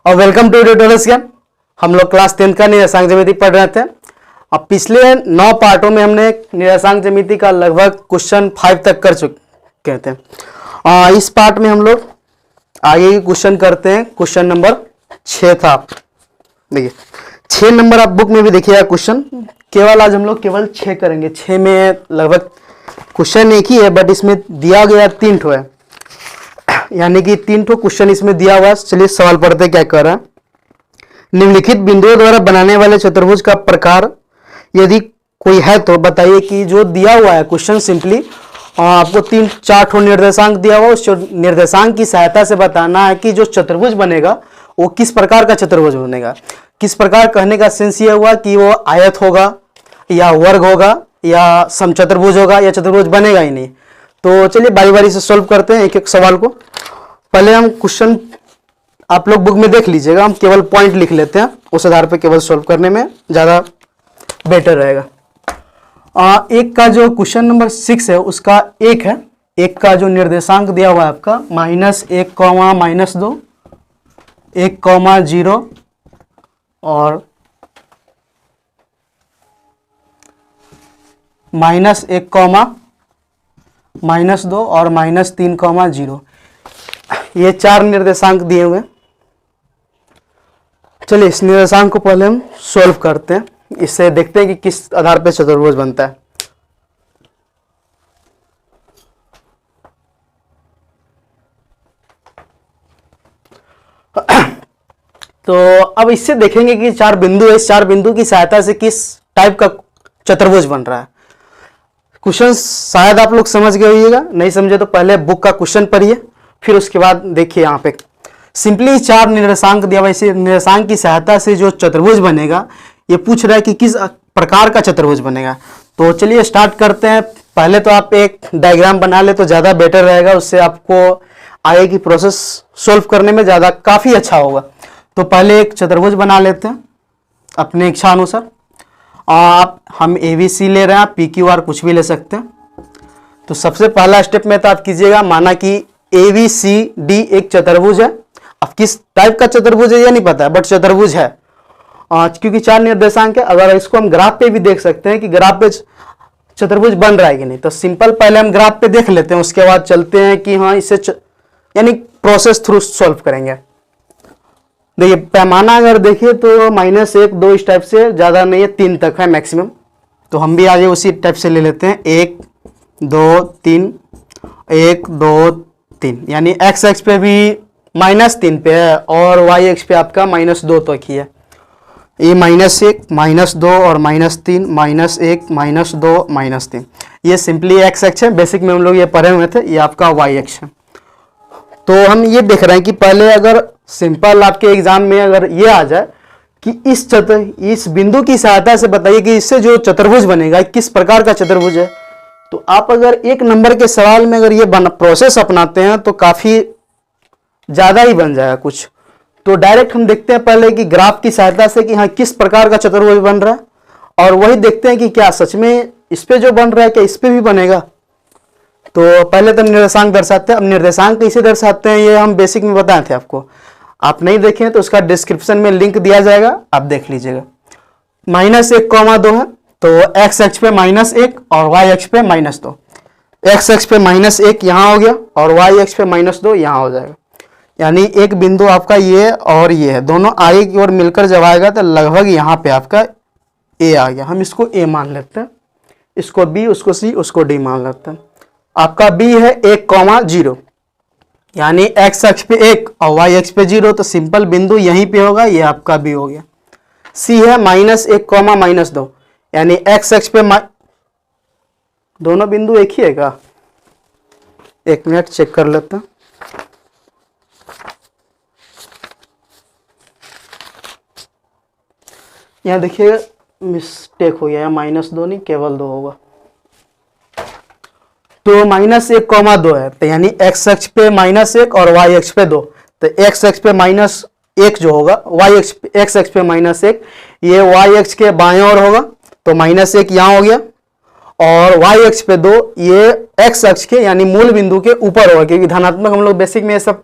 और welcome to tutorials ज्ञान। हम लोग क्लास 10 का निरसांक ज्यामिति पढ़ रहे थे। अब पिछले 9 पार्टों में हमने निरसांक ज्यामिति का लगभग क्वेश्चन 5 तक कर चुके थे। इस पार्ट में हम लोग आगे की क्वेश्चन करते हैं। क्वेश्चन नंबर 6 था। देखिए 6 नंबर आप बुक में भी देखिएगा क्वेश्चन। केवल आज हम लोग केवल 6 करेंगे। 6 में लगभग क्वेश्चन एक ही है, बट इसमें दिया गया 3 ठो है, यानी कि 3 ठो क्वेश्चन इसमें दिया हुआ है। चलिए सवाल पढ़ते क्या कर रहा है। निम्नलिखित बिंदुओं द्वारा बनाने वाले चतुर्भुज का प्रकार यदि कोई है तो बताइए। कि जो दिया हुआ है क्वेश्चन सिंपली आपको 3-4 ठो निर्देशांक दिया हुआ, उस निर्देशांक की सहायता से बताना है कि जो चतुर्भुज बनेगा वो किस प्रकार का चतुर्भुज बनेगा। किस प्रकार कहने का सेंस ये हुआ कि वो आयत होगा या वर्ग होगा या समचतुर्भुज होगा या चतुर्भुज बनेगा ही नहीं। तो चलिए बारी बारी से सॉल्व करते हैं एक एक सवाल को। पहले हम क्वेश्चन आप लोग बुक में देख लीजिएगा, हम केवल पॉइंट लिख लेते हैं, उस आधार पर केवल सॉल्व करने में ज़्यादा बेटर रहेगा। एक का जो क्वेश्चन नंबर 6 है उसका एक है। एक का जो निर्देशांक दिया हुआ है आपका -1, -2, 1, 0 और -1, -2 और -3, 0। ये 4 निर्देशांक दिए हुए हैं। चलिए इस निर्देशांक को पहले हम सॉल्व करते हैं, इससे देखते हैं कि किस आधार पे चतुर्भुज बनता है। तो अब इससे देखेंगे कि 4 बिंदु है, इस 4 बिंदु की सहायता से किस टाइप का चतुर्भुज बन रहा है। क्वेश्चन शायद आप लोग समझ गए होइएगा, नहीं समझे तो पहले बुक का क्वेश्चन पढ़िए, फिर उसके बाद देखिए। यहाँ पे सिंपली 4 निर्देशांक दिया हुआ, इसी निर्देशांक की सहायता से जो चतुर्भुज बनेगा ये पूछ रहा है कि किस प्रकार का चतुर्भुज बनेगा। तो चलिए स्टार्ट करते हैं। पहले तो आप एक डायग्राम बना ले तो ज़्यादा बेटर रहेगा, उससे आपको आगे की प्रोसेस सोल्व करने में ज़्यादा काफ़ी अच्छा होगा। तो पहले एक चतुर्भुज बना लेते हैं अपने इच्छा अनुसार। आप हम ABC ले रहे हैं, आप PQR कुछ भी ले सकते हैं। तो सबसे पहला स्टेप में तो आप कीजिएगा, माना कि ABCD एक चतुर्भुज है। अब किस टाइप का चतुर्भुज है ये नहीं पता है, बट चतुर्भुज है। क्योंकि 4 निर्देशांक है, अगर इसको हम ग्राफ पे भी देख सकते हैं कि ग्राफ पे चतुर्भुज बन रहा है कि नहीं। तो सिंपल पहले हम ग्राफ पे देख लेते हैं, उसके बाद चलते हैं कि हाँ इसे यानी प्रोसेस थ्रू सॉल्व करेंगे। देखिए पैमाना अगर देखिए तो -1, 2 इस टाइप से, ज़्यादा नहीं है, 3 तक है मैक्सिमम। तो हम भी आगे उसी टाइप से ले लेते हैं। 1, 2, 3, 1, 2, 3, यानी एक्स एक्स पे भी -3 पे है और वाई एक्स पे आपका -2 तक ही है। ये -1, -2 और -3, -1, -2, -3, ये सिंपली एक्स एक्स है। बेसिक में हम लोग ये पढ़े हुए थे, ये आपका वाई एक्स है। तो हम ये देख रहे हैं कि पहले अगर सिंपल आपके एग्जाम में अगर ये आ जाए कि इस बिंदु की सहायता से बताइए कि इससे जो चतुर्भुज बनेगा किस प्रकार का चतुर्भुज है। तो आप अगर 1 नंबर के सवाल में अगर ये प्रोसेस अपनाते हैं तो काफ़ी ज़्यादा ही बन जाएगा कुछ। तो डायरेक्ट हम देखते हैं पहले कि ग्राफ की सहायता से कि हाँ किस प्रकार का चतुर्भुज बन रहा है, और वही देखते हैं कि क्या सच में इस पे जो बन रहा है क्या इस पे भी बनेगा। तो पहले तो निर्देशांक दर्शाते हैं। अब निर्देशांक कैसे दर्शाते हैं ये हम बेसिक में बताए थे आपको। आप नहीं देखें तो उसका डिस्क्रिप्शन में लिंक दिया जाएगा, आप देख लीजिएगा। -1, 2 है, तो एक्स एक्स पे -1 और वाई एक्स पे -2। एक्स एक्स पे -1 यहाँ हो गया और वाई एक्स पे -2 यहाँ हो जाएगा। यानी एक बिंदु आपका ये और ये है, दोनों आगे की ओर मिलकर जब आएगा तो लगभग यहाँ पे आपका A आ गया। हम इसको A मान लेते हैं, इसको B, उसको C, उसको D मान लेते हैं। आपका B है 1, 0, यानी एक्स एक्स पे 1 और वाई एक्स पे 0, तो सिंपल बिंदु यहीं पे होगा, ये आपका B हो गया। C है -1, -2, यानी एक्स एक्स पे दोनों बिंदु एक ही है क्या? 1 मिनट चेक कर लेते हैं। यहाँ देखिए मिस्टेक हो गया, -2 नहीं केवल 2 होगा। तो -1, 2 है, तो यानी एक्स एक्स पे -1 और वाई एक्स पे 2, तो एक्स एक्स पे -1 जो होगा, एक्स एक्स पे -1, ये वाई एक्स के बाएं ओर होगा, तो -1 यहाँ हो गया, और वाई एक्स पे 2, ये एक्स एक्स के यानी मूल बिंदु के ऊपर होगा, क्योंकि धनात्मक हम लोग बेसिक में ये सब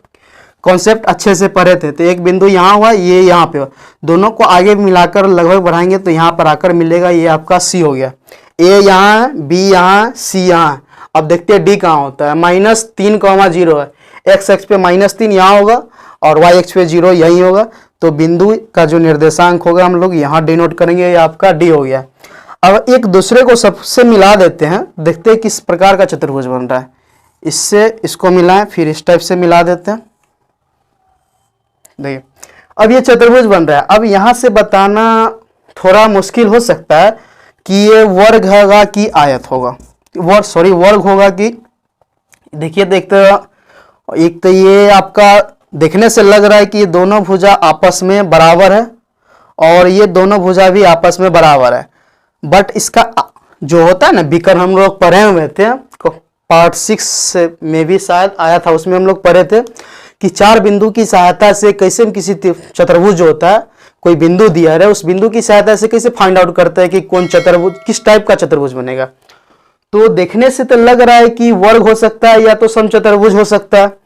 कॉन्सेप्ट अच्छे से पढ़े थे। तो एक बिंदु यहाँ हुआ, ये यहाँ पे हुआ, दोनों को आगे मिलाकर लगभग बढ़ाएंगे तो यहाँ पर आकर मिलेगा, ये आपका सी हो गया। ए यहाँ है, बी यहाँ, सी यहाँ है। अब देखते हैं डी कहाँ होता है। -3,0 है, एक्स एक्स पे -3 यहाँ होगा और वाई एक्स पे 0 यही होगा। तो बिंदु का जो निर्देशांक होगा हम लोग यहाँ डिनोट करेंगे, ये आपका डी हो गया। अब एक दूसरे को सबसे मिला देते हैं, देखते हैं किस प्रकार का चतुर्भुज बन रहा है। इससे इसको मिलाएं, फिर इस टाइप से मिला देते हैं। देखिए अब ये चतुर्भुज बन रहा है। अब यहाँ से बताना थोड़ा मुश्किल हो सकता है कि ये वर्ग होगा कि आयत होगा, वर्ग होगा कि, देखिए देखते एक तो ये आपका देखने से लग रहा है कि ये दोनों भुजा आपस में बराबर है और ये दोनों भुजा भी आपस में बराबर है। बट इसका जो होता है ना विकर्ण, हम लोग पढ़े हुए थे पार्ट 6 में भी शायद आया था, उसमें हम लोग पढ़े थे कि 4 बिंदु की सहायता से कैसे हम किसी चतुर्भुज जो होता है, कोई बिंदु दिया है, उस बिंदु की सहायता से कैसे फाइंड आउट करते हैं कि कौन चतुर्भुज, किस टाइप का चतुर्भुज बनेगा। तो देखने से तो लग रहा है कि वर्ग हो सकता है या तो समचतुर्भुज हो सकता है।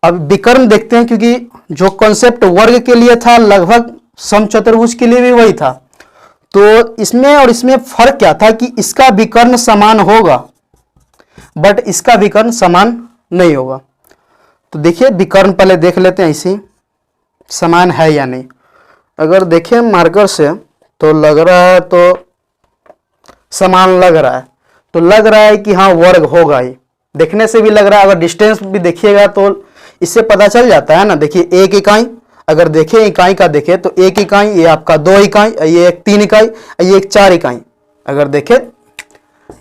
अब विकर्ण देखते हैं, क्योंकि जो कॉन्सेप्ट वर्ग के लिए था लगभग समचतुर्भुज के लिए भी वही था। तो इसमें और इसमें फर्क क्या था कि इसका विकर्ण समान होगा बट इसका विकर्ण समान नहीं होगा। तो देखिए विकर्ण पहले देख लेते हैं इसी समान है या नहीं। अगर देखें मार्कर से तो लग रहा है, तो समान लग रहा है, तो लग रहा है कि हाँ वर्ग होगा ही, देखने से भी लग रहा है। अगर डिस्टेंस भी देखिएगा तो इससे पता चल जाता है ना। देखिए एक इकाई, अगर देखें इकाई का देखें तो एक इकाई, ये आपका 2 इकाई, ये एक 3 इकाई, ये एक 4 इकाई। अगर देखें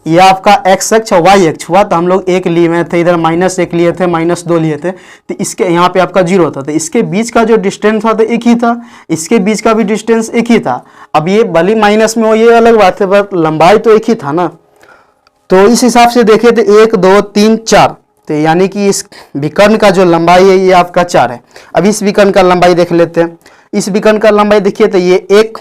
ये आपका x अक्ष और y अक्ष हुआ, तो हम लोग 1 लिए हुए थे, इधर -1 लिए थे, -2 लिए थे, तो इसके यहाँ पे आपका 0 था, तो इसके बीच का जो डिस्टेंस था तो एक ही था, इसके बीच का भी डिस्टेंस एक ही था। अब ये भले माइनस में हो ये अलग बात है, बट लंबाई तो एक ही था ना। तो इस हिसाब से देखें तो 1 2 3 4, तो यानी कि इस विकर्ण का जो लंबाई है ये आपका 4 है। अब इस विकर्ण का लंबाई देख लेते हैं। इस विकर्ण का लंबाई देखिए तो ये 1,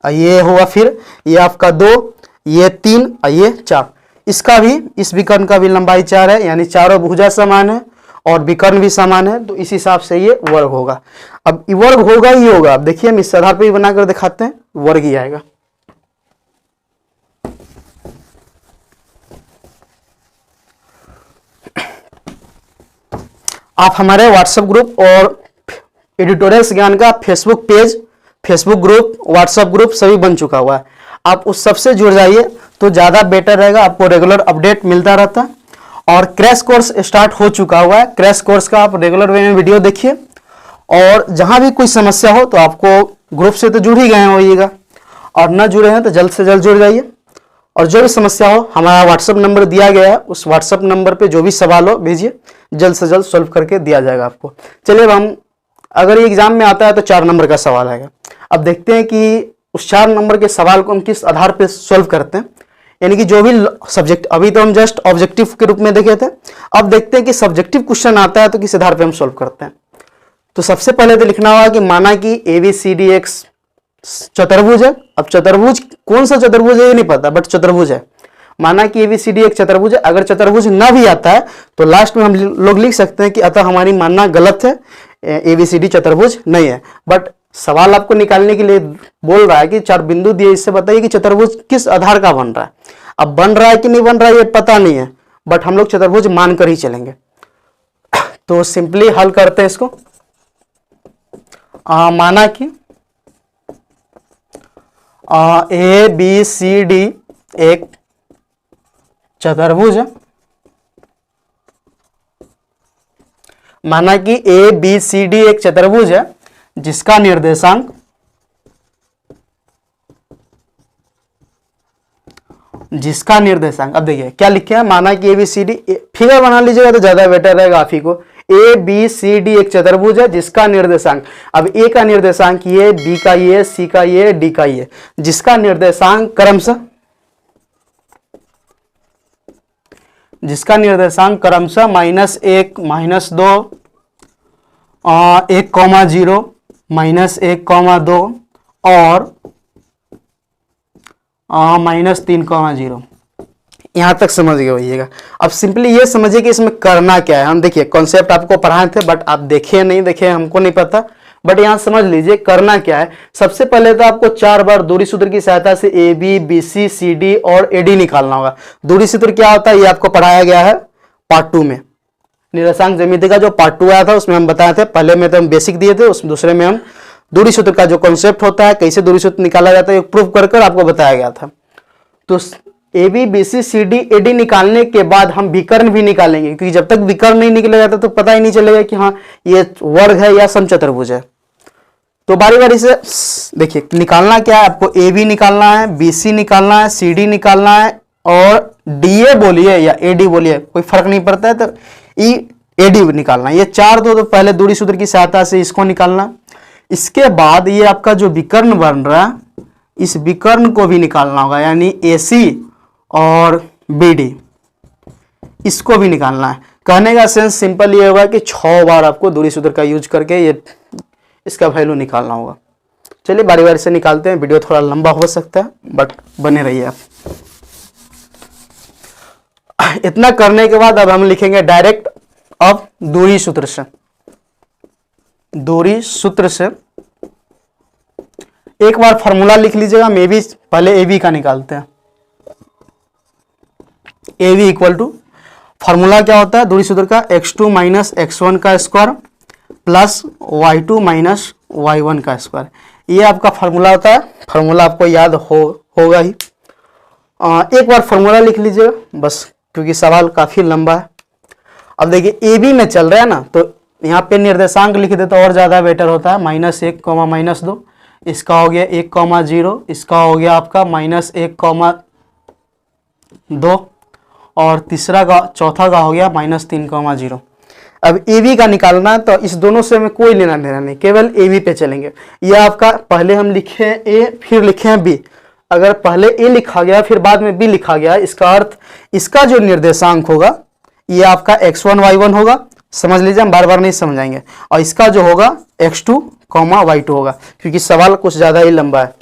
ये हुआ, फिर ये आपका 2, ये 3 और ये 4। इसका भी, इस विकर्ण का भी लंबाई 4 है, यानी चारों भुजा समान है और विकर्ण भी समान है। तो इस हिसाब से ये वर्ग होगा। अब वर्ग होगा ही होगा। अब देखिए हम इस आधार पर ही बनाकर दिखाते हैं, वर्ग ही आएगा। आप हमारे व्हाट्सएप ग्रुप और एडिटोरियल ज्ञान का Facebook page, Facebook group, WhatsApp group सभी बन चुका हुआ है। आप उस सबसे जुड़ जाइए तो ज़्यादा बेटर रहेगा, आपको रेगुलर अपडेट मिलता रहता है। और क्रैश कोर्स स्टार्ट हो चुका हुआ है। क्रैश कोर्स का आप रेगुलर वे में वीडियो देखिए, और जहाँ भी कोई समस्या हो तो आपको ग्रुप से तो जुड़ ही गए होइएगा, और न जुड़े हैं तो जल्द से जल्द जुड़ जाइए। और जो भी समस्या हो, हमारा व्हाट्सएप नंबर दिया गया है, उस व्हाट्सएप नंबर पे जो भी सवाल हो भेजिए, जल्द से जल्द सॉल्व करके दिया जाएगा आपको। चलिए अब हम, अगर ये एग्जाम में आता है तो 4 नंबर का सवाल आएगा। अब देखते हैं कि उस 4 नंबर के सवाल को हम किस आधार पे सॉल्व करते हैं, यानी कि जो भी सब्जेक्ट, अभी तो हम जस्ट ऑब्जेक्टिव के रूप में देखे थे, अब देखते हैं कि सब्जेक्टिव क्वेश्चन आता है तो किस आधार पे हम सॉल्व करते हैं। तो सबसे पहले तो लिखना होगा कि माना कि ABCD एक चतुर्भुज है। अब चतुर्भुज कौन सा चतुर्भुज है ये नहीं पता, बट चतुर्भुज है। माना कि ABCD एक चतुर्भुज है। अगर चतुर्भुज ना भी आता है तो लास्ट में हम लोग लिख सकते हैं कि अतः हमारी मानना गलत है, ABCD चतुर्भुज नहीं है। बट सवाल आपको निकालने के लिए बोल रहा है कि 4 बिंदु दिए, इससे बताइए कि चतुर्भुज किस आधार का बन रहा है। अब बन रहा है कि नहीं बन रहा है ये पता नहीं है, बट हम लोग चतुर्भुज मानकर ही चलेंगे। तो सिंपली हल करते हैं इसको। माना कि ABCD एक चतुर्भुज है। माना कि ABCD एक चतुर्भुज है जिसका निर्देशांक अब देखिए क्या लिखे हैं। माना कि ABCD, फिगर बना लीजिएगा तो ज्यादा बेटर रहेगा आप ही को। ABCD एक चतुर्भुज है जिसका निर्देशांक, अब A का निर्देशांक ये, B का ये, C का ये, D का ये, जिसका निर्देशांक क्रमशः -1, -2, 1,0, -1,2 और -3,0, यहाँ तक समझ गए होइएगा। अब सिंपली ये समझिए कि इसमें करना क्या है। हम देखिए कॉन्सेप्ट आपको पढ़ाए थे बट आप देखे नहीं देखे हमको नहीं पता, बट यहाँ समझ लीजिए करना क्या है। सबसे पहले तो आपको 4 बार दूरी सूत्र की सहायता से A B, B C, C D और ए डी निकालना होगा। दूरी सूत्र क्या होता है ये आपको पढ़ाया गया है पार्ट 2 में। निर्देशांक ज्यामिति का जो पार्ट 2 आया था उसमें हम बताए थे, पहले में तो हम बेसिक दिए थे, उस दूसरे में हम दूरी सूत्र का जो कॉन्सेप्ट होता है, कैसे दूरी सूत्र निकाला जाता है, प्रूव कर आपको बताया गया था। तो A B, B C, C D, A D निकालने के बाद हम विकर्ण भी निकालेंगे, क्योंकि जब तक विकर्ण नहीं निकलेगा तो पता ही नहीं चलेगा कि हाँ ये वर्ग है या समचतुर्भुज है। तो बारी बारी से देखिए निकालना क्या है, आपको ए बी निकालना है, बी सी निकालना है, सी डी निकालना है और डी ए बोलिए या ए डी बोलिए कोई फर्क नहीं पड़ता है, तो ई ए डी निकालना है। ये 4 तो पहले दूरी सूत्र की सहायता से इसको निकालना। इसके बाद ये आपका जो विकर्ण बन रहा है इस विकर्ण को भी निकालना होगा, यानी ए सी और बी डी इसको भी निकालना है। कहने का सेंस सिंपल ये होगा कि 6 बार आपको दूरी सूत्र का यूज करके ये इसका वैल्यू निकालना होगा। चलिए बारी बारी से निकालते हैं, वीडियो थोड़ा लंबा हो सकता है बट बने रहिए आप। इतना करने के बाद अब हम लिखेंगे डायरेक्ट अब दूरी सूत्र से। दूरी सूत्र से एक बार फॉर्मूला लिख लीजिएगा, मे बी पहले ए बी का निकालते हैं। A B equal to formula क्या होता है दूरी सूत्र का, x2 माइनस x1 का square plus y2 minus y1 का स्क्वायर। ये आपका फॉर्मूला होता है, फॉर्मूला आपको याद होगा ही। एक बार फॉर्मूला लिख लीजिएगा बस, क्योंकि सवाल काफी लंबा है। अब देखिए ए बी में चल रहा है ना, तो यहाँ पे निर्देशांक लिख दे तो और ज्यादा बेटर होता है। -1, -2, इसका हो गया 1,0, इसका हो गया आपका -1,2 और तीसरा का चौथा का हो गया -3,0। अब ए बी का निकालना है तो इस दोनों से हमें कोई लेना देना नहीं, केवल ए बी पे चलेंगे। यह आपका पहले हम लिखे हैं ए फिर लिखे हैं बी। अगर पहले ए लिखा गया फिर बाद में बी लिखा गया, इसका अर्थ इसका जो निर्देशांक होगा ये आपका x1 y1 होगा। समझ लीजिए, हम बार बार नहीं समझाएंगे। और इसका जो होगा x2, y2 होगा, क्योंकि सवाल कुछ ज्यादा ही लंबा है।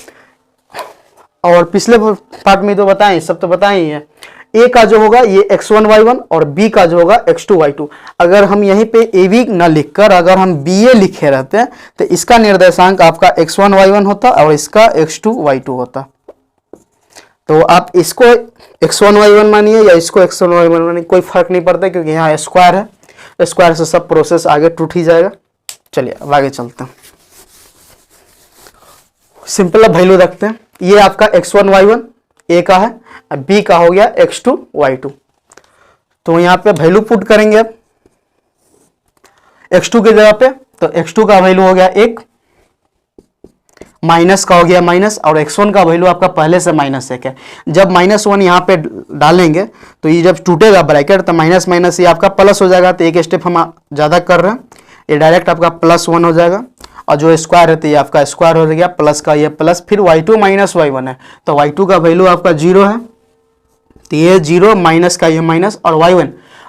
और पिछले पार्ट में तो बताएं, सब तो बताएं ही है। ए का जो होगा ये x1 y1 और बी का जो होगा x2 y2। अगर हम यहीं पे ए बी न लिखकर अगर हम बी ए लिखे रहते हैं तो इसका निर्देशांक आपका x1 y1 होता और इसका x2 y2 होता। तो आप इसको x1 y1 मानिए या इसको x1 y1 मानिए, कोई फर्क नहीं पड़ता, क्योंकि यहाँ स्क्वायर है, स्क्वायर से सब प्रोसेस आगे टूट ही जाएगा। चलिए अब आगे चलते हैं। सिंपल अब वैल्यू रखते हैं। ये आपका x1 y1 ए का है, बी का हो गया x2 y2। तो यहाँ पे वैल्यू पुट करेंगे अब x2 की जगह पे, तो x2 का वैल्यू हो गया 1, माइनस का हो गया माइनस, और x1 का वैल्यू आपका पहले से -1 है। जब -1 यहाँ पे डालेंगे तो ये जब टूटेगा ब्रैकेट तो माइनस माइनस ये आपका प्लस हो जाएगा। तो एक स्टेप हम ज्यादा कर रहे हैं, ये डायरेक्ट आपका +1 हो जाएगा। और जो स्क्वायर है तो ये आपका स्क्वायर हो गया, प्लस का ये प्लस, फिर y2 माइनस y1 है तो y2 का वैल्यू आपका 0 है, तो ये 0 माइनस का ये माइनस, और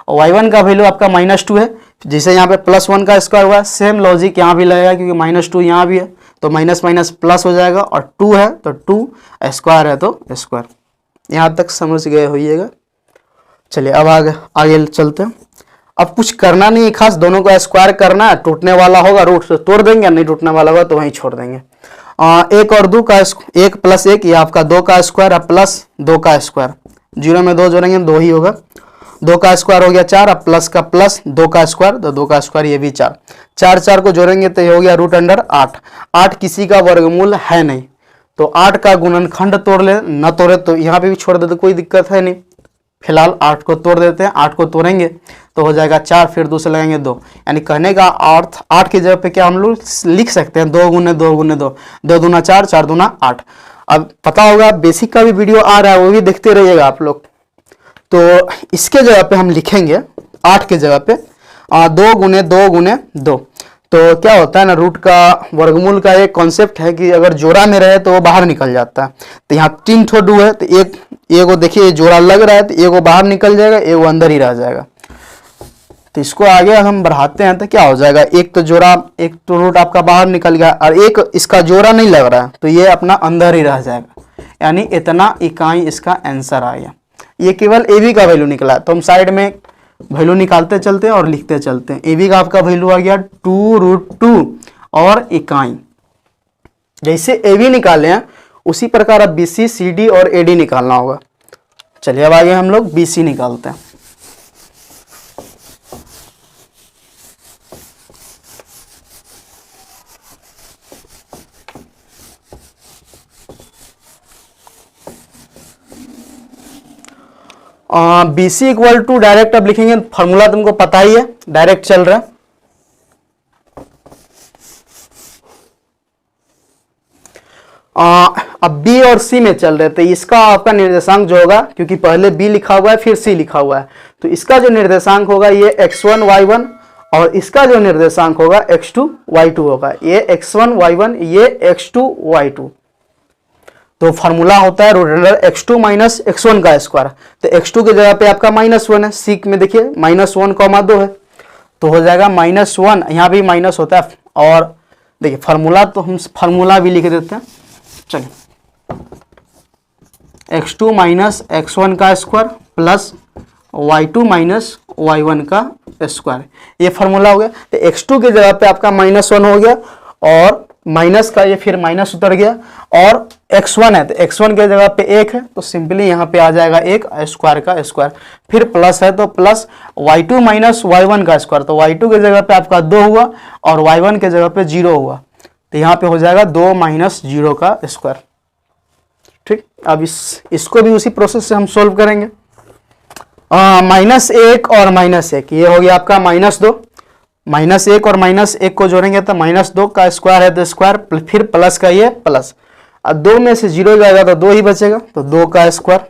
y1 का वैल्यू आपका -2 है। जैसे यहाँ पे +1 का स्क्वायर हुआ, सेम लॉजिक यहाँ भी लगेगा, क्योंकि -2 यहाँ भी है तो माइनस माइनस प्लस हो जाएगा, और 2 है तो 2, स्क्वायर है तो स्क्वायर। यहाँ तक समझ गए होइएगा। चलिए अब आगे चलते हैं। अब कुछ करना नहीं खास, दोनों को स्क्वायर करना है। टूटने वाला होगा रूट से तोड़ देंगे, नहीं टूटने वाला होगा तो वहीं छोड़ देंगे। 1 और 2 का 1 + 1 ये आपका 2 का स्क्वायर प्लस 2 का स्क्वायर, 0 में 2 जोड़ेंगे 2 ही होगा। 2 का स्क्वायर हो गया 4, अब प्लस का प्लस 2 का स्क्वायर, तो 2 का स्क्वायर ये भी 4, 4 को जोड़ेंगे तो ये हो गया √8। 8 किसी का वर्गमूल है नहीं, तो 8 का गुणनखंड तोड़ ले, न तोड़े तो यहाँ पे भी छोड़ दे तो कोई दिक्कत है नहीं। फिलहाल 8 को तोड़ देते हैं, 8 को तोड़ेंगे तो हो जाएगा 4, फिर 2 से लगाएंगे 2, यानी कहने का अर्थ 8 की जगह पे क्या हम लोग लिख सकते हैं 2 × 2 × 2, 2 दूना 4, 4 दूना 8। अब पता होगा बेसिक का भी वीडियो आ रहा है, वो भी देखते रहिएगा आप लोग। तो इसके जगह पे हम लिखेंगे 8 के जगह पे 2 × 2 × 2। तो क्या होता है ना, रूट का वर्गमूल का एक कॉन्सेप्ट है कि अगर जोड़ा में रहे तो वो बाहर निकल जाता है। तो यहाँ 3 ठो 2 है, तो एक को देखिए जोड़ा लग रहा है तो एक बाहर निकल जाएगा, एक अंदर ही रह जाएगा। तो इसको आगे हम बढ़ाते हैं तो क्या हो जाएगा, एक तो रूट आपका बाहर निकल गया और एक इसका जोड़ा नहीं लग रहा है तो ये अपना अंदर ही रह जाएगा, यानी इतना इकाई इसका आंसर आ गया। ये केवल ए बी का वैल्यू निकला, तो हम साइड में वैल्यू निकालते चलते हैं और लिखते चलते हैं। ए बी का आपका वैल्यू आ गया 2√2 और इकाई। जैसे ए बी निकाले हैं उसी प्रकार अब बी सी, सी डी और ए डी निकालना होगा। चलिए अब आगे हम लोग बी सी निकालते हैं। B C equal to direct अब लिखेंगे, फॉर्मूला तुमको पता ही है, डायरेक्ट चल रहा है। अब बी और सी में चल रहे थे, इसका आपका निर्देशांक जो होगा, क्योंकि पहले बी लिखा हुआ है फिर सी लिखा हुआ है, तो इसका जो निर्देशांक होगा ये x1 y1 और इसका जो निर्देशांक होगा x2 y2 होगा। ये x1 y1, ये x2 y2। तो फॉर्मूला होता है root under x2 minus x1 का स्क्वायर। तो x2 की जगह पे आपका -1 है, सी में देखिए -1,2 है, तो हो जाएगा -1, यहाँ भी माइनस होता है। और देखिए फार्मूला, तो हम फार्मूला भी लिख देते हैं। चलिए x2 माइनस x1 का square plus y2 minus y1 का स्क्वायर, ये फार्मूला हो गया। तो x2 की जगह पे आपका -1 हो गया और माइनस का ये फिर माइनस उतर गया, और x1 है तो x1 की जगह पे 1 है, तो सिंपली यहाँ पे आ जाएगा 1 स्क्वायर का स्क्वायर, फिर प्लस है तो प्लस y2 माइनस y1 का स्क्वायर, तो y2 की जगह पे आपका 2 हुआ और y1 की जगह पे 0 हुआ, तो यहाँ पे हो जाएगा 2 माइनस 0 का स्क्वायर। ठीक, अब इसको भी उसी प्रोसेस से हम सोल्व करेंगे। -1 और -1, ये हो गया आपका -2, -1 और -1 को जोड़ेंगे तो -2 का स्क्वायर है तो स्क्वायर, फिर प्लस का ये प्लस, अब 2 में से 0 जाएगा तो 2 ही बचेगा, तो 2 का स्क्वायर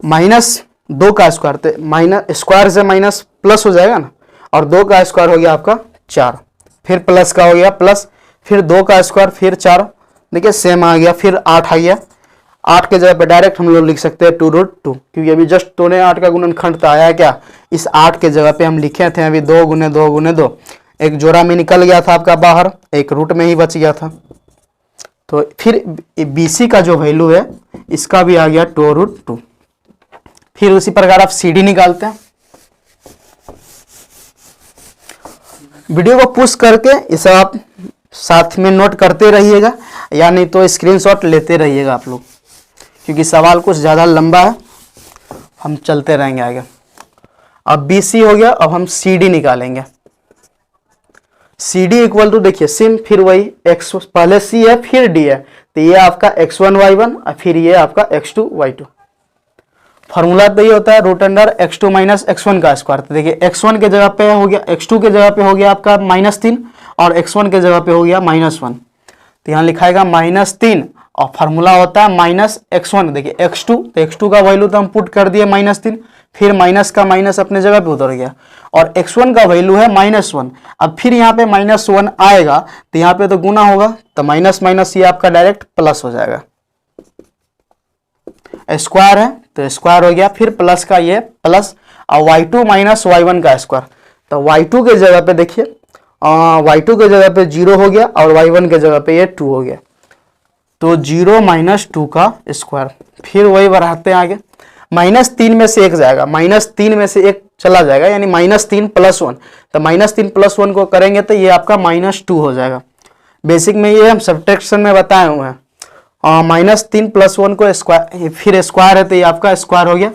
-2 का स्क्वायर, तो माइनस स्क्वायर से माइनस प्लस हो जाएगा ना, और 2 का स्क्वायर हो गया आपका 4, फिर प्लस का हो गया प्लस, फिर 2 का स्क्वायर, फिर 4, देखिए सेम आ गया, फिर 8 आ गया। 8 के जगह पे डायरेक्ट हम लोग लिख सकते हैं 2√2, क्योंकि अभी जस्ट तोड़े 8 का गुणनखंड तो आया क्या, इस 8 के जगह पे हम लिखे थे अभी 2 गुने 2 गुने 2, एक जोड़ा में निकल गया था आपका बाहर, एक रूट में ही बच गया था। तो फिर BC का जो वैल्यू है इसका भी आ गया 2√2। फिर उसी प्रकार आप CD निकालते हैं। वीडियो को पुश करके इसे आप साथ में नोट करते रहिएगा, या नहीं तो स्क्रीनशॉट लेते रहिएगा आप लोग, क्योंकि सवाल कुछ ज़्यादा लंबा है, हम चलते रहेंगे आगे। अब BC हो गया, अब हम CD निकालेंगे। CD इक्वल टू देखिए सिम, फिर वही x, पहले C है फिर D है, तो ये आपका x1 y1 और फिर ये आपका x2 y2। फॉर्मूला तो ये होता है root under x2 minus x1 का स्क्वायर। तो देखिए x1 के जगह पे हो गया, x2 के जगह पे हो गया आपका -3 और x1 के जगह पे हो गया -1, तो यहाँ लिखाएगा -3 और फार्मूला होता है -x1। देखिए x2, तो x2 का वैल्यू तो हम पुट कर दिए -3, फिर माइनस का माइनस अपने जगह पे उतर गया, और x1 का वैल्यू है -1। अब फिर यहाँ पे -1 आएगा तो यहाँ पे तो गुना होगा, तो माइनस माइनस ये आपका डायरेक्ट प्लस हो जाएगा, स्क्वायर है तो स्क्वायर हो गया, फिर प्लस का ये प्लस, और y2 माइनस y1 का स्क्वायर, तो y2 के जगह पे देखिए y2 के जगह पे 0 हो गया और y1 के जगह पे ये 2 हो गया, तो 0 माइनस 2 का स्क्वायर। फिर वही बढ़ाते हैं आगे, -3 में से 1 जाएगा, -3 में से 1 चला जाएगा, यानी -3 + 1, तो -3 + 1 को करेंगे तो ये आपका -2 हो जाएगा। बेसिक में ये हम सब्ट्रैक्शन में बताए हुए हैं। -3 + 1 को स्क्वायर, फिर स्क्वायर है तो ये आपका स्क्वायर हो गया,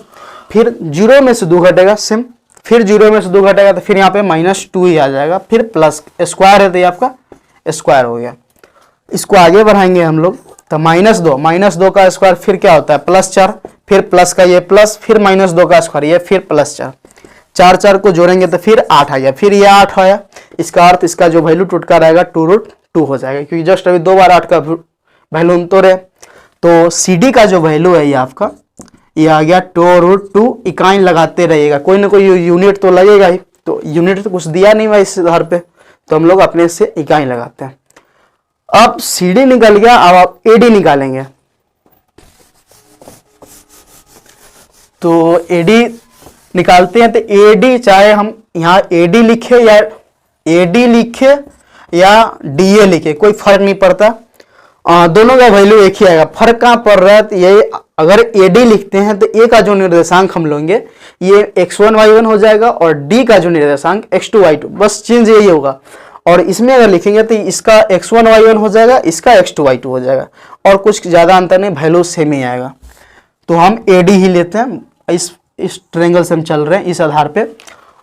फिर 0 में से 2 घटेगा सेम, फिर 0 में से 2 घटेगा तो फिर यहाँ पे -2 ही आ जाएगा, फिर प्लस स्क्वायर है तो ये आपका स्क्वायर हो गया। इसको आगे बढ़ाएंगे हम लोग, तो -2 का स्क्वायर फिर क्या होता है +4, फिर प्लस का ये प्लस, फिर -2 का स्क्वायर ये फिर +4, 4 को जोड़ेंगे तो फिर 8 आ गया, फिर ये 8 आया, इसका अर्थ इसका जो वैल्यू टुटका रहेगा 2√2 हो जाएगा, क्योंकि जस्ट अभी 2 बार 8 का वैल्यू हम तोड़े। तो CD का जो वैल्यू है ये आपका ये आ गया 2√2। इकाई लगाते रहिएगा, कोई ना कोई यूनिट तो लगेगा ही, तो यूनिट तो कुछ दिया नहीं भाई इस आधार पे, तो हम लोग अपने से इकाई लगाते हैं। अब CD निकल गया, अब आप AD निकालेंगे। तो AD निकालते हैं, तो AD चाहे हम यहाँ AD लिखे या DA लिखे, कोई फर्क नहीं पड़ता, दोनों का वैल्यू एक ही आएगा। फर्क कहाँ पड़ रहा है, तो ये अगर AD लिखते हैं तो A का जो निर्देशांक हम लेंगे ये x1 y1 हो जाएगा और D का जो निर्देशांक x2 y2, बस चेंज यही होगा। और इसमें अगर लिखेंगे तो इसका x1 y1 हो जाएगा, इसका x2 y2 हो जाएगा, और कुछ ज़्यादा अंतर नहीं, वैल्यू सेम ही आएगा। तो हम AD ही लेते हैं, इस ट्रायंगल से हम चल रहे हैं, इस आधार पे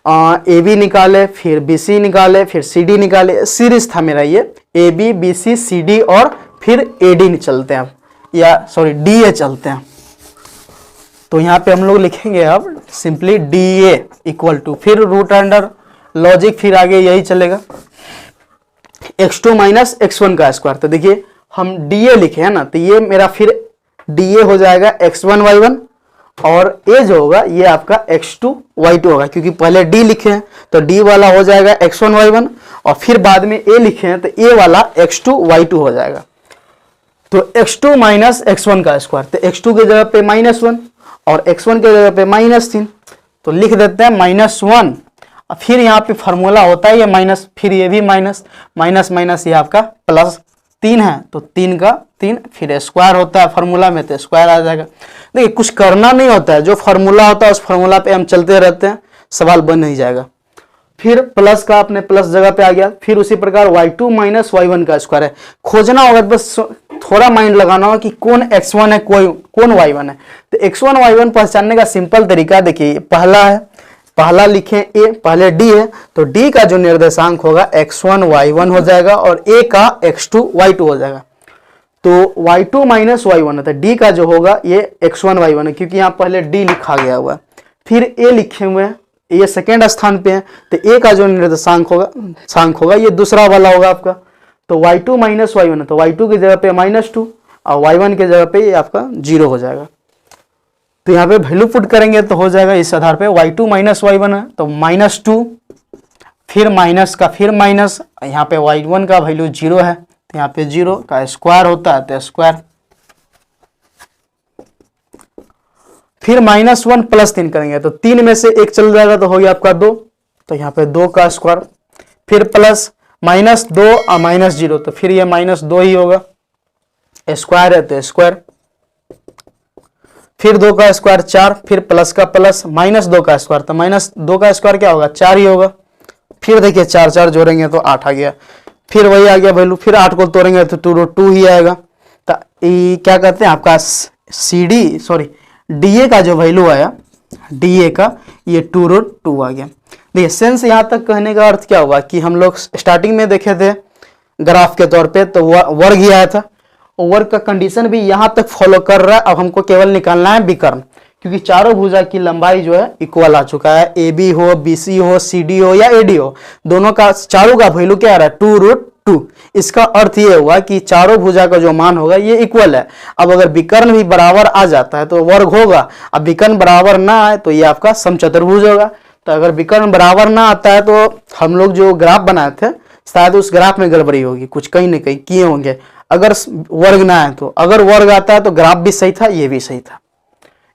AB निकाले, फिर BC निकाले, फिर CD निकाले, सीरीज था मेरा ये, AB BC CD और फिर AD चलते हैं या सॉरी DA चलते हैं। तो यहाँ पे हम लोग लिखेंगे अब सिंपली DA इक्वल टू, फिर रूट अंडर लॉजिक, फिर आगे यही चलेगा x2 माइनस x1 का स्क्वायर। तो देखिए हम DA लिखे हैं ना, तो ये मेरा फिर DA हो जाएगा x1 y1 और A जो होगा ये आपका x2 y2 होगा, क्योंकि पहले D लिखे हैं तो D वाला हो जाएगा x1 y1 और फिर बाद में A लिखे हैं तो A वाला x2 y2 हो जाएगा। तो x2 माइनस x1 का स्क्वायर, तो x2 की जगह पे -1 और x1 की जगह पे -3, तो लिख देते हैं -1। फिर यहाँ पे फॉर्मूला होता है ये माइनस, फिर ये भी माइनस, माइनस माइनस ये आपका +3 है, तो 3 का 3, फिर स्क्वायर होता है फॉर्मूला में तो स्क्वायर आ जाएगा। देखिए कुछ करना नहीं होता है, जो फॉर्मूला होता है उस फॉर्मूला पे हम चलते रहते हैं, सवाल बन नहीं जाएगा। फिर प्लस का अपने प्लस जगह पे आ गया, फिर उसी प्रकार y2 माइनस y1 का स्क्वायर है। खोजना होगा, बस थोड़ा माइंड लगाना होगा कि कौन x1 है कौन y1 है। तो x1 y1 पहचानने का सिंपल तरीका देखिए, पहला है, पहला लिखें A, पहले D है तो D का जो निर्देशांक होगा x1 y1 हो जाएगा और A का x2 y2 हो जाएगा। तो y2 माइनस y1 है तो D का जो होगा ये x1 y1 है, क्योंकि यहाँ पहले D लिखा गया हुआ है। फिर A लिखे हुए हैं, ये सेकेंड स्थान पे है, तो A का जो निर्देशांक होगा ये दूसरा वाला होगा आपका। तो y2 माइनस y1 है तो y2 की जगह पे -2 और y1 की जगह पे ये आपका 0 हो जाएगा। तो यहाँ पे वैल्यू पुट करेंगे तो हो जाएगा इस आधार पे y2 माइनस y1 है तो -2, फिर माइनस का फिर माइनस, यहाँ पे y1 का वैल्यू 0 है तो यहाँ पे 0 का स्क्वायर होता है तो स्क्वायर, फिर -1 + 3 करेंगे तो 3 में से 1 चल जाएगा तो हो गया आपका 2, तो यहाँ पे 2 का स्क्वायर, फिर प्लस -2 और -0 तो फिर ये -2 ही होगा, स्क्वायर है तो स्क्वायर, फिर 2 का स्क्वायर 4, फिर प्लस का प्लस, -2 का स्क्वायर तो -2 का स्क्वायर क्या होगा 4 ही होगा, फिर देखिए 4 4 जोड़ेंगे तो 8 आ गया, फिर वही आ गया वैल्यू, फिर 8 को तोड़ेंगे तो 2 ही आएगा। तो क्या कहते हैं आपका DA का जो वैल्यू आया, DA का ये 2√2 आ गया। देखिए सेंस यहाँ तक कहने का अर्थ क्या हुआ कि हम लोग स्टार्टिंग में देखे थे ग्राफ के तौर पे तो वर्ग ही आया था, वर्ग का कंडीशन भी यहाँ तक फॉलो कर रहा है। अब हमको केवल निकालना है विकर्ण, क्योंकि चारों भुजा की लंबाई जो है इक्वल आ चुका है, AB हो BC हो CD हो या AD हो, दोनों का चारों का वैल्यू क्या आ रहा है 2√2। इसका अर्थ ये हुआ कि चारों भुजा का जो मान होगा ये इक्वल है। अब अगर विकर्ण भी बराबर आ जाता है तो वर्ग होगा, अब विकर्ण बराबर ना आए तो ये आपका समचतुर्भुज होगा। तो अगर विकर्ण बराबर ना आता है तो हम लोग जो ग्राफ बनाए थे शायद उस ग्राफ में गड़बड़ी होगी, कुछ कहीं ना कहीं किए होंगे। अगर वर्ग ना आए तो, अगर वर्ग आता है तो ग्राफ भी सही था, ये भी सही था।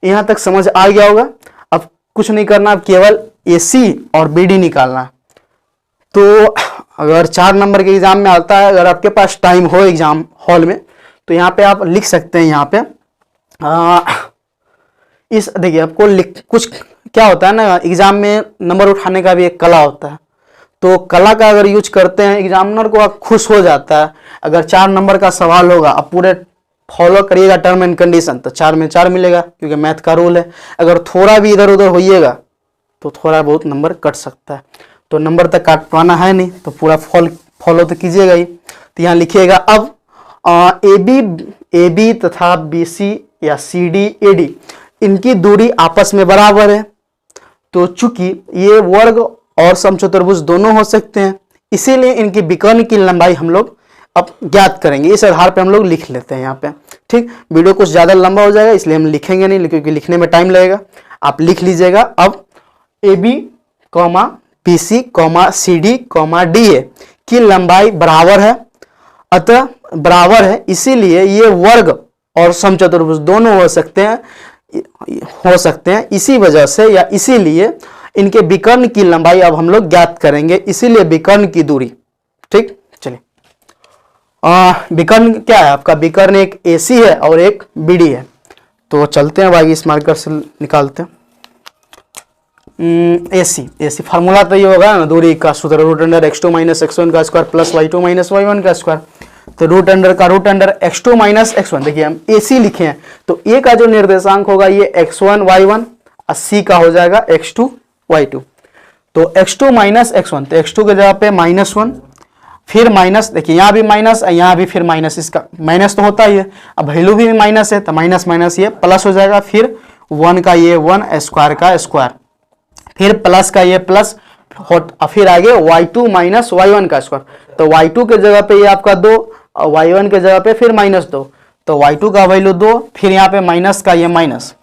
यहां तक समझ आ गया होगा। अब कुछ नहीं करना, अब केवल AC और BD निकालना। तो अगर 4 नंबर के एग्जाम में आता है, अगर आपके पास टाइम हो एग्जाम हॉल में तो यहाँ पे आप लिख सकते हैं। यहाँ पे इस देखिए आपको कुछ क्या होता है ना, एग्जाम में नंबर उठाने का भी एक कला होता है, तो कला का अगर यूज करते हैं एग्जामिनर को खुश हो जाता है। अगर 4 नंबर का सवाल होगा, अब पूरे फॉलो करिएगा टर्म एंड कंडीशन तो 4 में 4 मिलेगा, क्योंकि मैथ का रूल है। अगर थोड़ा भी इधर उधर होइएगा तो थोड़ा बहुत नंबर कट सकता है, तो नंबर तक काटवाना है नहीं तो पूरा फॉलो तो कीजिएगा ही। तो यहाँ लिखिएगा अब AB तथा BC या CD AD इनकी दूरी आपस में बराबर है, तो चूंकि ये वर्ग और समचतुर्भुज दोनों हो सकते हैं, इसीलिए इनकी विकर्ण की लंबाई हम लोग अब ज्ञात करेंगे। इस आधार पे हम लोग लिख लेते हैं यहाँ पे। ठीक, वीडियो कुछ ज्यादा लंबा हो जाएगा इसलिए हम लिखेंगे नहीं, क्योंकि लिखने में टाइम लगेगा। आप लिख लीजिएगा अब AB, BC, CD, DA की लंबाई बराबर है, अतः बराबर है, इसीलिए ये वर्ग और समचतुर्भुज दोनों हो सकते हैं। इसी वजह से या इसीलिए इनके विकर्ण की लंबाई अब हम लोग ज्ञात करेंगे, इसीलिए विकर्ण की दूरी। ठीक, चलिए विकर्ण क्या है आपका, विकर्ण एक AC है और एक BD है। तो चलते हैं भाई, इस मार्कर से निकालते हैं। AC फार्मूला तो ये होगा ना, दूरी का सूत्र root under x2 minus x1 का square plus y2 minus y1 का स्क्वायर। तो रूट अंडर का root under x2 minus x1, देखिए हम AC लिखे हैं तो A का जो निर्देशांक होगा ये x1 y1 और C का हो जाएगा x2 y2। तो x2 माइनस x1, तो x2 के जगह पे -1, फिर माइनस, देखिए यहाँ भी माइनस, यहाँ भी फिर माइनस, इसका माइनस तो होता ही है, अब वैल्यू भी माइनस है तो माइनस माइनस ये प्लस हो जाएगा, फिर 1 का ये 1 स्क्वायर का स्क्वायर, फिर प्लस का ये प्लस, फिर आगे y2 माइनस y1 का स्क्वायर। तो y2 के जगह पे ये आपका 2 और y1 के जगह पे फिर -2, तो y2 का वैल्यू 2, फिर यहाँ पे माइनस का ये माइनस,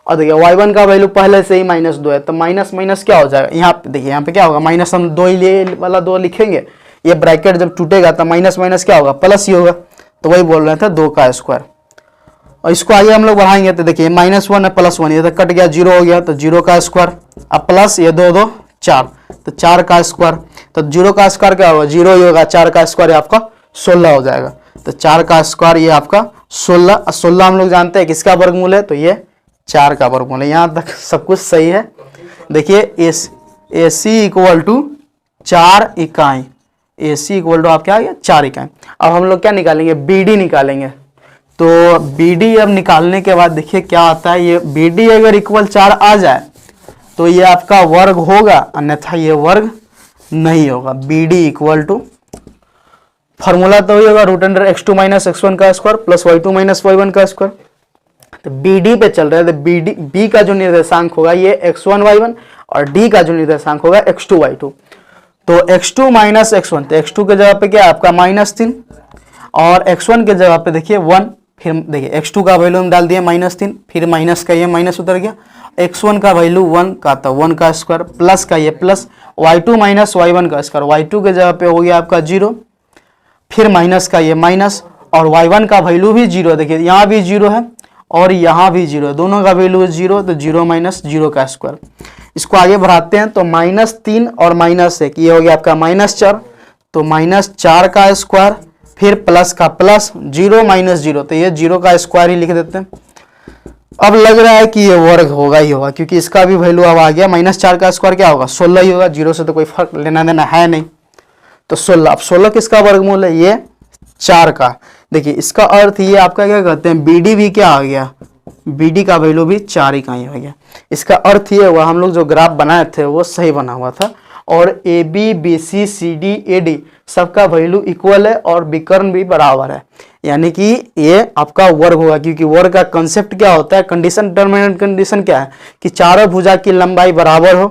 और देखिए y1 का वैल्यू पहले से ही -2 है, तो माइनस माइनस क्या हो जाएगा, यहाँ पे देखिए, यहाँ पे क्या होगा, माइनस हम 2 ही वाला 2 लिखेंगे, ये ब्रैकेट जब टूटेगा तो माइनस माइनस क्या होगा, प्लस ही होगा। तो वही बोल रहे थे 2 का स्क्वायर, और इसको आगे हम लोग बढ़ाएंगे तो देखिए -1 है +1, ये तो कट गया, 0 हो गया, तो 0 का स्क्वायर, अब प्लस ये 2 2 4, तो 4 का स्क्वायर, तो 0 का स्क्वायर क्या होगा, 0 ही होगा, 4 का स्क्वायर आपका 16 हो जाएगा। तो 4 का स्क्वायर ये आपका 16, 16 हम लोग जानते हैं किसका वर्गमूल है, तो ये 4 का वर्गमूल है। यहाँ तक सब कुछ सही है। देखिए AC इक्वल टू 4 इकाई, AC इक्वल टू आप क्या आ गया 4 इकाई। अब हम लोग क्या निकालेंगे, BD निकालेंगे। तो BD अब निकालने के बाद देखिए क्या आता है, ये BD अगर इक्वल 4 आ जाए तो ये आपका वर्ग होगा, अन्यथा ये वर्ग नहीं होगा। BD इक्वल टू फॉर्मूला तो वही होगा, root under x2 minus x1 का square plus y2 minus y1 का स्क्वायर। तो BD पे चल रहा है, तो B का जो निर्देशांक होगा ये x1 y1 और D का जो निर्देशांक होगा x2 y2। तो x2 माइनस x1, तो x2 के जगह पे क्या है आपका -3, और x1 के जगह पे देखिए 1, फिर देखिए x2 का वैल्यू हम डाल दिए -3, फिर माइनस का ये माइनस उतर गया, x1 का वैल्यू 1 का, तो 1 का स्क्वायर प्लस का ये प्लस, y2 माइनस y1 का स्क्वायर, y2 के जगह पे हो गया आपका 0, फिर माइनस का ये माइनस, और y1 का वैल्यू भी 0, देखिए यहाँ भी 0 है और यहाँ भी 0 है, दोनों का वैल्यू 0, तो 0 माइनस 0 का स्क्वायर। इसको आगे बढ़ाते हैं तो -3 और -1, ये हो गया आपका -4, तो -4 का स्क्वायर, फिर प्लस का प्लस, 0 माइनस 0, तो ये 0 का स्क्वायर ही लिख देते हैं। अब लग रहा है कि ये वर्ग होगा ही होगा, क्योंकि इसका भी वैल्यू अब आ गया, -4 का स्क्वायर क्या होगा 16 ही होगा, 0 से तो कोई फर्क लेना देना है नहीं, तो 16। अब 16 किसका वर्गमूल है, ये 4 का। देखिए इसका अर्थ ये आपका क्या कहते हैं, BD भी क्या आ गया, BD का वैल्यू भी 4 इकाई हो गया। इसका अर्थ ये हुआ हम लोग जो ग्राफ बनाए थे वो सही बना हुआ था, और AB BC CD AD सबका वैल्यू इक्वल है और विकर्ण भी बराबर है, यानी कि ये आपका वर्ग होगा, क्योंकि वर्ग का कंसेप्ट क्या होता है, कंडीशन, डिटरमिनेंट कंडीशन क्या है कि चारों भुजा की लंबाई बराबर हो,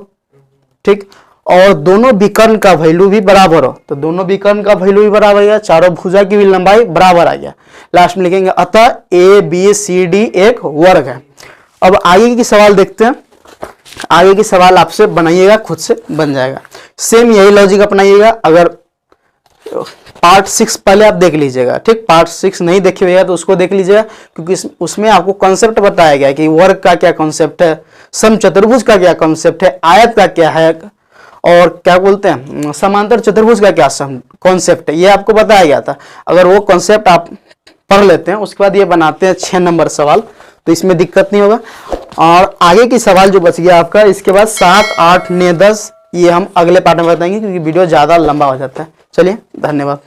ठीक, और दोनों विकर्ण का वैल्यू भी बराबर हो, तो दोनों विकर्ण का वैल्यू भी बराबर है, चारों भुजा की भी लंबाई बराबर आ गया। लास्ट में लिखेंगे अतः ABCD एक वर्ग है। अब आगे की सवाल देखते हैं, आगे की सवाल आपसे बनाइएगा, खुद से बन जाएगा, सेम यही लॉजिक अपनाइएगा। अगर पार्ट 6 पहले आप देख लीजिएगा, ठीक, पार्ट 6 नहीं देखे हुए तो उसको देख लीजिएगा, क्योंकि उसमें आपको कॉन्सेप्ट बताया गया कि वर्ग का क्या कॉन्सेप्ट है, समचतुर्भुज का क्या कॉन्सेप्ट है, आयत का क्या है, और क्या बोलते हैं समांतर चतुर्भुज का क्या कॉन्सेप्ट है, ये आपको बताया गया था। अगर वो कॉन्सेप्ट आप पढ़ लेते हैं, उसके बाद ये बनाते हैं 6 नंबर सवाल, तो इसमें दिक्कत नहीं होगा। और आगे की सवाल जो बच गया आपका, इसके बाद 7, 8, 9, 10 ये हम अगले पार्ट में बताएंगे, क्योंकि वीडियो ज़्यादा लंबा हो जाता है। चलिए, धन्यवाद।